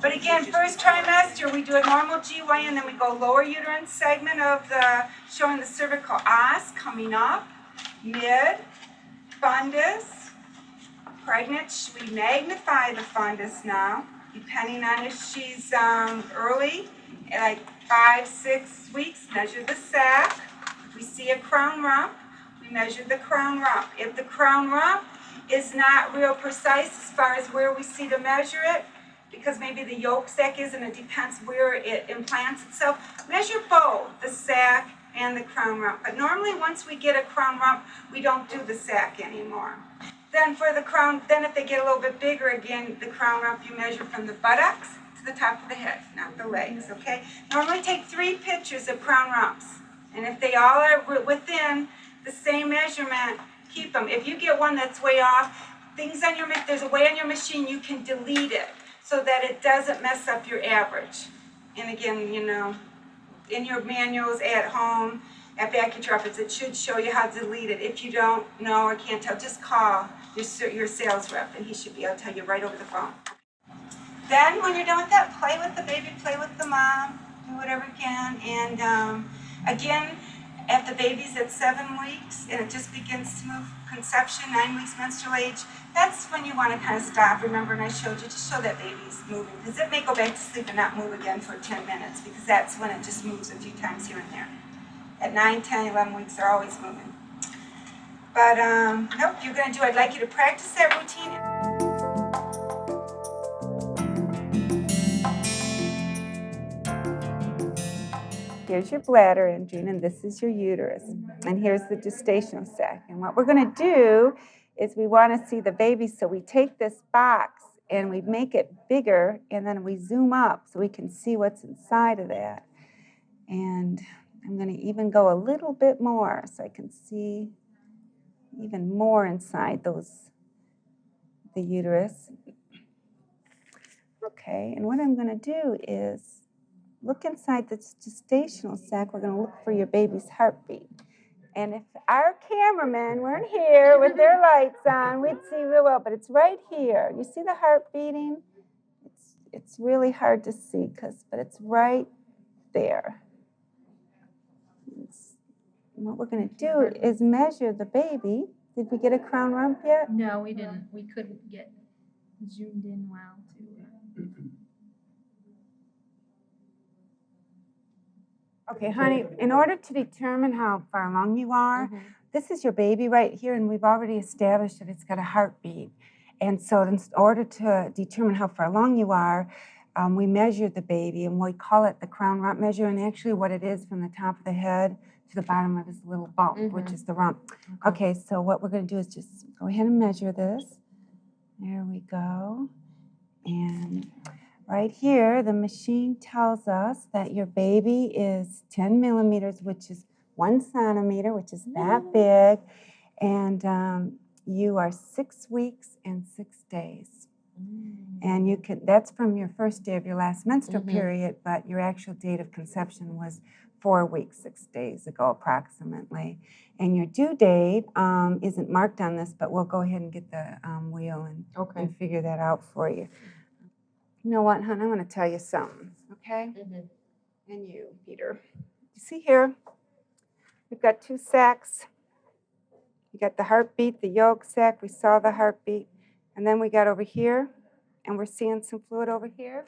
But again, first trimester, we do a normal GYN, then we go lower uterine segment of showing the cervical os coming up, mid, fundus, pregnant. We magnify the fundus now, depending on if she's early, like 5-6 weeks, measure the sac. If we see a crown rump, we measure the crown rump. If the crown rump is not real precise as far as where we see to measure it, because maybe the yolk sac isn't, it depends where it implants itself, measure both the sac and the crown rump. But normally once we get a crown rump, we don't do the sac anymore. Then for the crown, then if they get a little bit bigger, again, the crown rump you measure from the buttocks to the top of the head, not the legs, okay? Normally take 3 pictures of crown rumps. And if they all are within the same measurement, keep them. If you get one that's way off, there's a way on your machine you can delete it so that it doesn't mess up your average. And again, you know, in your manuals at home, at Vacutroph office, it should show you how to delete it. If you don't know or can't tell, just call your sales rep and he should be able to tell you right over the phone. Then when you're done with that, play with the baby, play with the mom, do whatever you can. And again, if the baby's at 7 weeks and it just begins to move, conception, 9 weeks menstrual age, that's when you want to kind of stop. Remember, and I showed you, just show that baby's moving, because it may go back to sleep and not move again for 10 minutes, because that's when it just moves a few times here and there. At 9, 10, 11 weeks, they're always moving. But nope, you're going to do, I'd like you to practice that routine. Here's your bladder engine, and this is your uterus. And here's the gestational sac. And what we're going to do is we want to see the baby, so we take this box and we make it bigger, and then we zoom up so we can see what's inside of that. And I'm going to even go a little bit more so I can see even more inside the uterus. Okay, and what I'm going to do is look inside the gestational sac. We're going to look for your baby's heartbeat. And if our cameramen weren't here with their lights on, we'd see real well, but it's right here. You see the heart beating? It's really hard to see, but it's right there. What we're going to do is measure the baby. Did we get a crown rump yet? No, we didn't. We couldn't get zoomed in well to. Okay, honey, in order to determine how far along you are, this is your baby right here, and we've already established that it's got a heartbeat. And so in order to determine how far along you are, we measure the baby, and we call it the crown rump measure, and actually what it is from the top of the head to the bottom of his little bump, which is the rump. Okay, so what we're going to do is just go ahead and measure this. There we go. And right here, the machine tells us that your baby is 10 millimeters, which is 1 centimeter, which is that big, and you are 6 weeks and 6 days. And you can, that's from your first day of your last menstrual period, but your actual date of conception was 4 weeks, 6 days ago approximately. And your due date isn't marked on this, but we'll go ahead and get the wheel and figure that out for you. You know what, hon? I'm going to tell you something, okay? And you, Peter. You see here, we've got 2 sacs. You got the heartbeat, the yolk sac. We saw the heartbeat. And then we got over here, and we're seeing some fluid over here.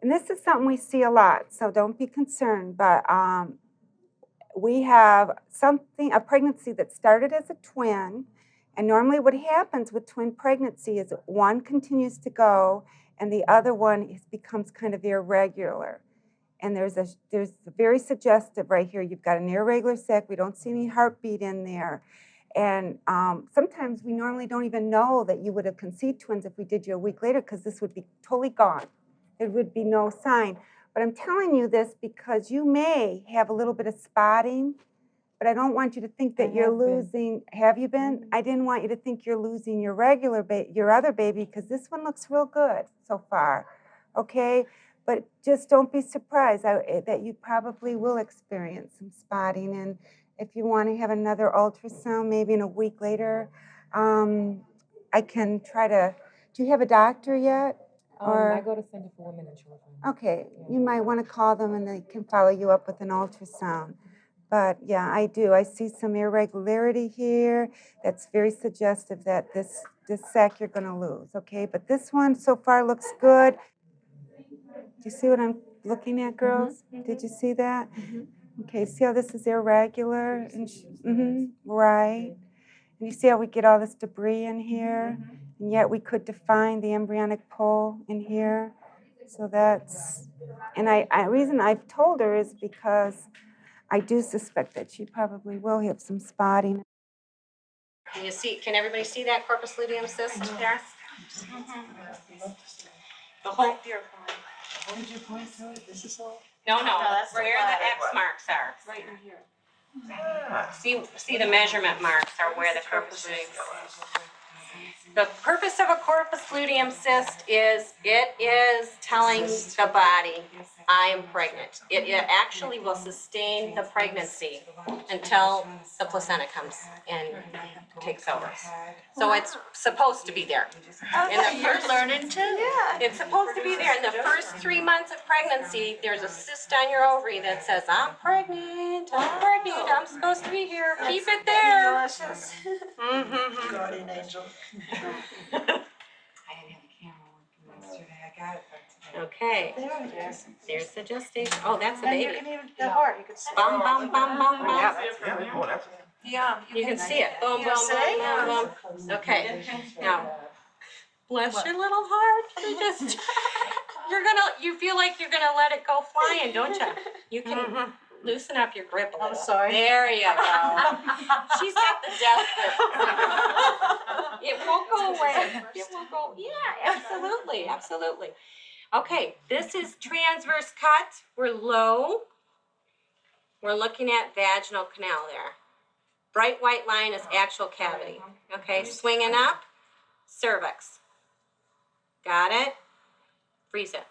And this is something we see a lot, so don't be concerned. But we have a pregnancy that started as a twin. And normally what happens with twin pregnancy is one continues to go, and the other one becomes kind of irregular. And there's very suggestive right here. You've got an irregular sac. We don't see any heartbeat in there. And sometimes we normally don't even know that you would have conceived twins if we did you a week later, because this would be totally gone. There would be no sign. But I'm telling you this because you may have a little bit of spotting, but I don't want you to think that you're losing. Have you been? I didn't want you to think you're losing your your other baby, because this one looks real good so far, okay? But just don't be surprised that you probably will experience some spotting. And if you want to have another ultrasound, maybe in a week later, I can try to. Do you have a doctor yet? Or- I go to Center for Women and Children. Okay, you might want to call them and they can follow you up with an ultrasound. But yeah, I do. I see some irregularity here. That's very suggestive that this sac you're going to lose, okay? But this one so far looks good. Do you see what I'm looking at, girls? Did you see that? Okay, see how this is irregular? And right. And you see how we get all this debris in here? And yet we could define the embryonic pole in here. So that's, and reason I've told her is because I do suspect that she probably will have some spotting. Can you see, can everybody see that corpus luteum cyst there? The whole, What did you point to it? This is all? no, that's where right. the X marks are. Right in here. See the measurement marks are where the corpus luteum is. The purpose of a corpus luteum cyst is it is telling the body, I am pregnant. It actually will sustain the pregnancy until the placenta comes and takes over. So it's supposed to be there. You're learning too. Yeah. It's supposed to be there. In the first 3 months of pregnancy, there's a cyst on your ovary that says, I'm pregnant, I'm supposed to be here, keep it there. Delicious. Guardian angel. I didn't have a camera working yesterday. I got it for today. Okay, There it is. there's the gestation. Oh, that's the And you baby. can even, the heart, you can see. Bum, bum, bum, bum, bum. Yeah. You can see it. Boom, boom, boom, boom, boom. Okay, now, bless your little heart. You feel like you're gonna let it go flying, don't you? You can loosen up your grip a little. I'm sorry. There you go. She's got the death grip. It won't go away. It won't go, yeah, absolutely, absolutely. Okay, this is transverse cut. We're low. We're looking at vaginal canal there. Bright white line is actual cavity. Okay, swinging up, cervix. Got it? Freeze it.